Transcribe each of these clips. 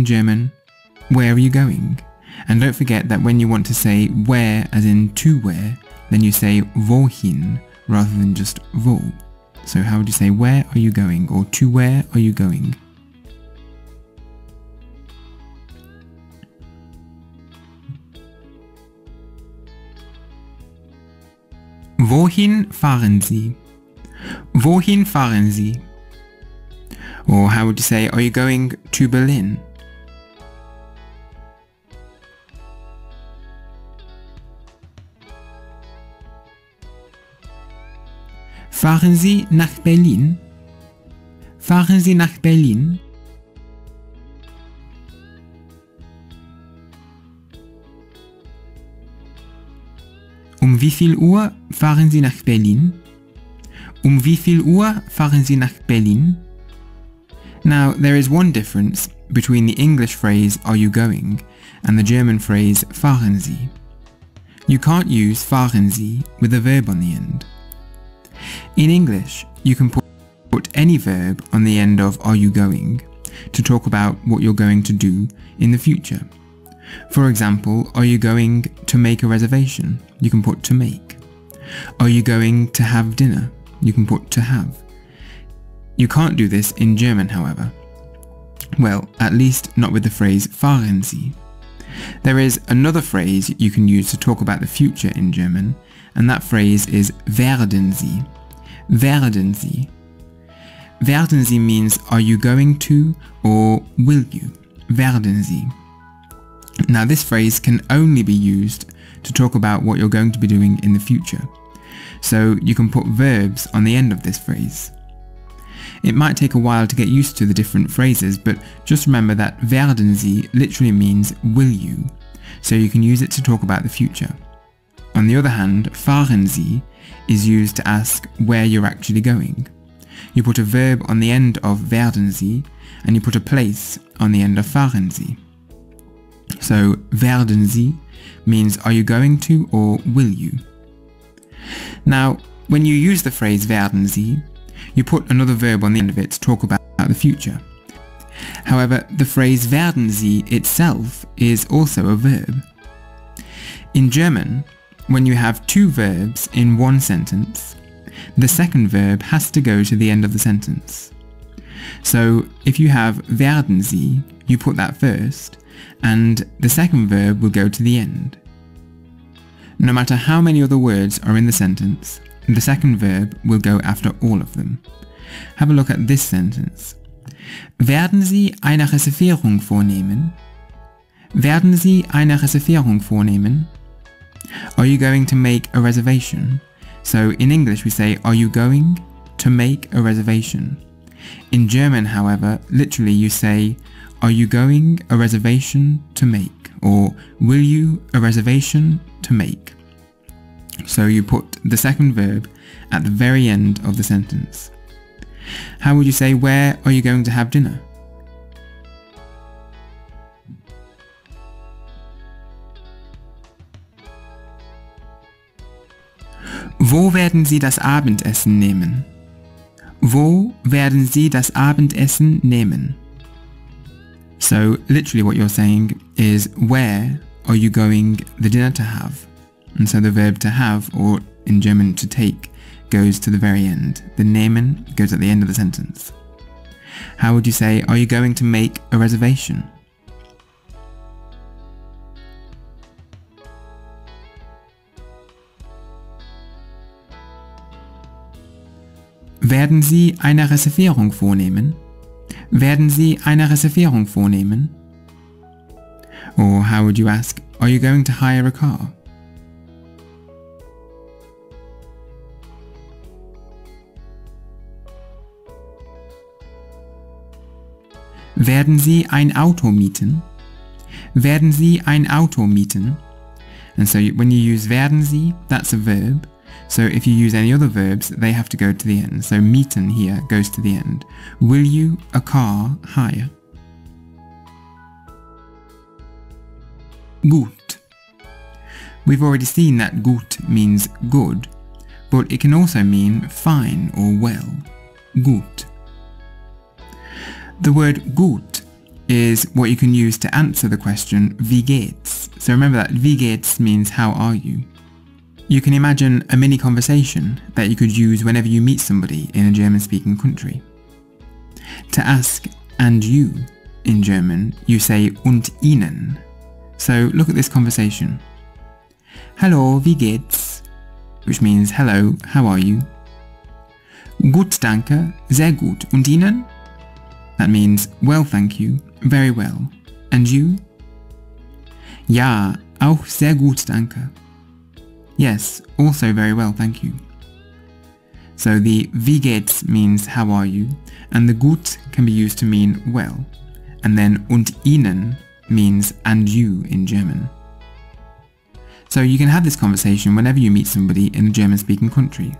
German, where are you going? And don't forget that when you want to say where, as in to where, then you say wohin rather than just wo. So how would you say where are you going, or to where are you going? Wohin fahren Sie? Wohin fahren Sie? Or how would you say, are you going to Berlin? Fahren Sie nach Berlin? Fahren Sie nach Berlin? Um wie viel Uhr fahren Sie nach Berlin? Um wie viel Uhr fahren Sie nach Berlin? Now, there is one difference between the English phrase "are you going" and the German phrase "fahren Sie." You can't use fahren Sie with a verb on the end. In English, you can put any verb on the end of "are you going" to talk about what you're going to do in the future. For example, are you going to make a reservation? You can put to make. Are you going to have dinner? You can put to have. You can't do this in German, however. Well, at least not with the phrase fahren Sie. There is another phrase you can use to talk about the future in German, and that phrase is werden Sie. Werden Sie. Werden Sie means are you going to or will you? Werden Sie. Now this phrase can only be used to talk about what you're going to be doing in the future. So you can put verbs on the end of this phrase. It might take a while to get used to the different phrases, but just remember that werden Sie literally means will you, so you can use it to talk about the future. On the other hand, fahren Sie is used to ask where you're actually going. You put a verb on the end of werden Sie, and you put a place on the end of fahren Sie. So werden Sie means are you going to or will you? Now, when you use the phrase werden Sie, you put another verb on the end of it to talk about the future. However, the phrase werden Sie itself is also a verb. In German, when you have two verbs in one sentence, the second verb has to go to the end of the sentence. So if you have werden Sie, you put that first, and the second verb will go to the end. No matter how many other words are in the sentence, the second verb will go after all of them. Have a look at this sentence. Werden Sie eine Reservierung vornehmen? Werden Sie eine Reservierung vornehmen? Are you going to make a reservation? So in English we say, are you going to make a reservation? In German, however, literally you say, are you going a reservation to make? Or will you a reservation to make? So you put the second verb at the very end of the sentence. How would you say, where are you going to have dinner? Wo werden Sie das Abendessen nehmen? Wo werden Sie das Abendessen nehmen? So literally what you're saying is, where are you going the dinner to have? And so the verb to have, or in German to take, goes to the very end. The nehmen goes at the end of the sentence. How would you say, are you going to make a reservation? Werden Sie eine Reservierung vornehmen? Werden Sie eine Reservierung vornehmen? Or how would you ask, are you going to hire a car? Werden Sie ein Auto mieten? Werden Sie ein Auto mieten? And so when you use werden Sie, that's a verb. So if you use any other verbs, they have to go to the end. So mieten here goes to the end. Will you a car hire? Gut. We've already seen that gut means good, but it can also mean fine or well. Gut. The word gut is what you can use to answer the question, wie geht's? So remember that wie geht's means how are you? You can imagine a mini conversation that you could use whenever you meet somebody in a German-speaking country. To ask and you in German, you say und Ihnen. So look at this conversation. Hallo, wie geht's? Which means hello, how are you? Gut, danke, sehr gut. Und Ihnen? That means well, thank you, very well. And you? Ja, auch sehr gut, danke. Yes, also very well, thank you. So the wie geht's means how are you, and the gut can be used to mean well, and then und Ihnen means and you in German. So you can have this conversation whenever you meet somebody in a German-speaking country.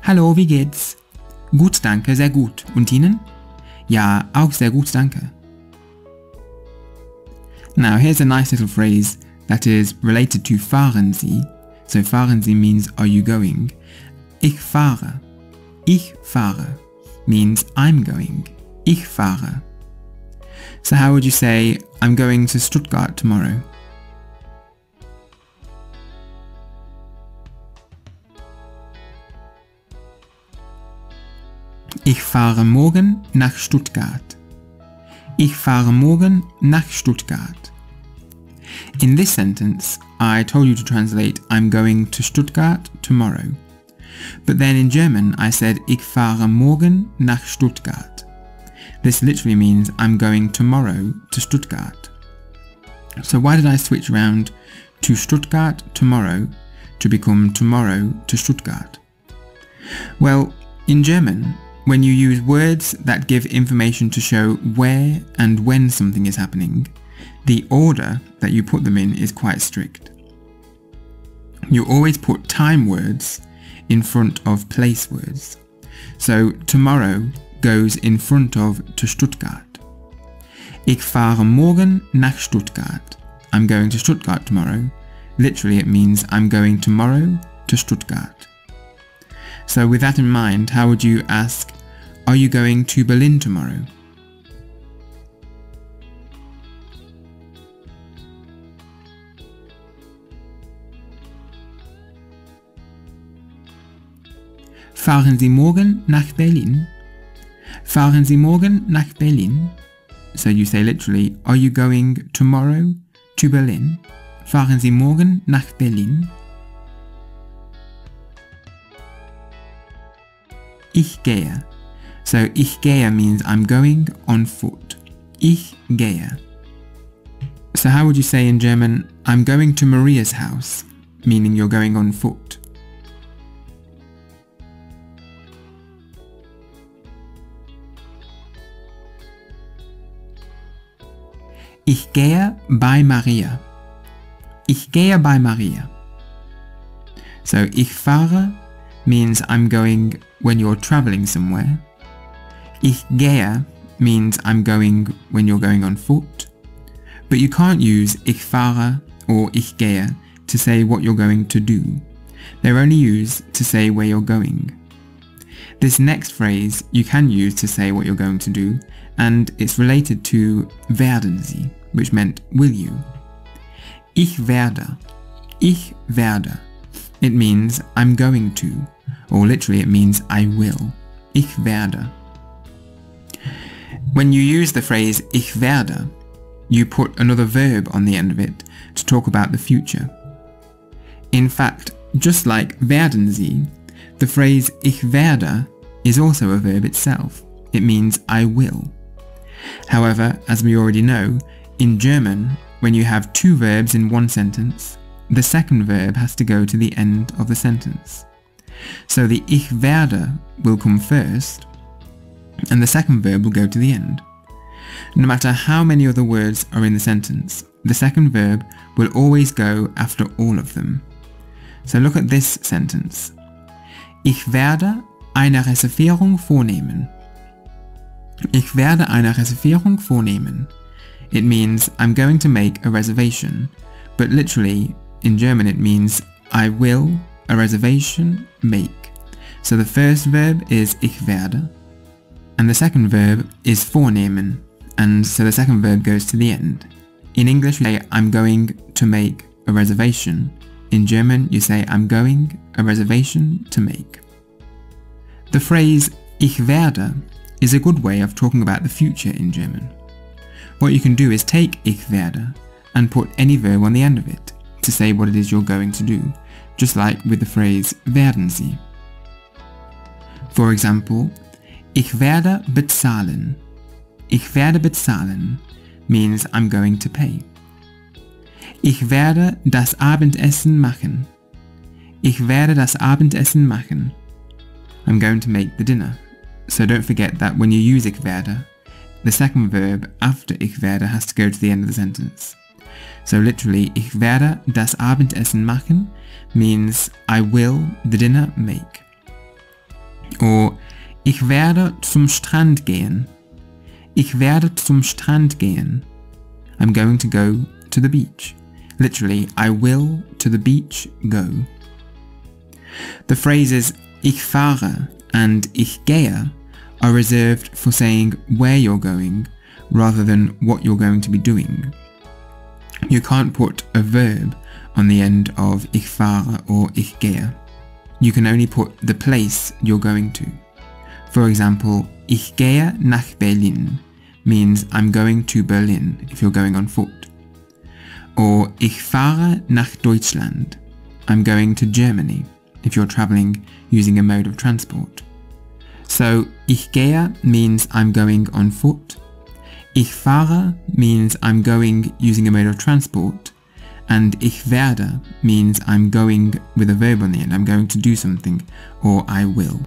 Hallo, wie geht's? Gut, danke, sehr gut. Und Ihnen? Ja, auch sehr gut, danke. Now here's a nice little phrase that is related to fahren Sie. So fahren Sie means are you going? Ich fahre. Ich fahre means I'm going. Ich fahre. So how would you say I'm going to Stuttgart tomorrow? Ich fahre morgen nach Stuttgart. Ich fahre morgen nach Stuttgart. In this sentence, I told you to translate I'm going to Stuttgart tomorrow. But then in German, I said ich fahre morgen nach Stuttgart. This literally means I'm going tomorrow to Stuttgart. So why did I switch around to Stuttgart tomorrow to become tomorrow to Stuttgart? Well, in German, when you use words that give information to show where and when something is happening, the order that you put them in is quite strict. You always put time words in front of place words. So tomorrow goes in front of to Stuttgart. Ich fahre morgen nach Stuttgart. I'm going to Stuttgart tomorrow. Literally it means I'm going tomorrow to Stuttgart. So with that in mind, how would you ask, are you going to Berlin tomorrow? Fahren Sie morgen nach Berlin? Fahren Sie morgen nach Berlin? So you say literally, are you going tomorrow to Berlin? Fahren Sie morgen nach Berlin? Ich gehe. So ich gehe means I'm going on foot. Ich gehe. So how would you say in German, I'm going to Maria's house, meaning you're going on foot? Ich gehe bei Maria. Ich gehe bei Maria. So ich fahre means I'm going when you're traveling somewhere. Ich gehe means I'm going when you're going on foot. But you can't use ich fahre or ich gehe to say what you're going to do. They're only used to say where you're going. This next phrase you can use to say what you're going to do, and it's related to werden Sie, which meant will you. Ich werde. Ich werde. It means I'm going to, or literally it means I will. Ich werde. When you use the phrase ich werde, you put another verb on the end of it to talk about the future. In fact, just like werden Sie, the phrase ich werde is also a verb itself. It means I will. However, as we already know, in German, when you have two verbs in one sentence, the second verb has to go to the end of the sentence. So the ich werde will come first, and the second verb will go to the end. No matter how many other words are in the sentence, the second verb will always go after all of them. So look at this sentence. Ich werde eine Reservierung vornehmen. Ich werde eine Reservierung vornehmen. It means I'm going to make a reservation, but literally in German it means I will a reservation make. So the first verb is ich werde, and the second verb is vornehmen, and so the second verb goes to the end. In English we say I'm going to make a reservation. In German you say I'm going a reservation to make. The phrase ich werde is a good way of talking about the future in German. What you can do is take ich werde and put any verb on the end of it to say what it is you're going to do, just like with the phrase werden Sie. For example, ich werde bezahlen. Ich werde bezahlen means I'm going to pay. Ich werde das Abendessen machen. Ich werde das Abendessen machen. I'm going to make the dinner. So don't forget that when you use ich werde, the second verb after ich werde has to go to the end of the sentence. So literally, ich werde das Abendessen machen means I will the dinner make. Or ich werde zum Strand gehen. Ich werde zum Strand gehen. I'm going to go to the beach. Literally, I will to the beach go. The phrases ich fahre and ich gehe are reserved for saying where you're going rather than what you're going to be doing. You can't put a verb on the end of ich fahre or ich gehe. You can only put the place you're going to. For example, ich gehe nach Berlin means I'm going to Berlin if you're going on foot. Or ich fahre nach Deutschland. I'm going to Germany if you're travelling using a mode of transport. So ich gehe means I'm going on foot. Ich fahre means I'm going using a mode of transport. And ich werde means I'm going with a verb on the end. I'm going to do something, or I will.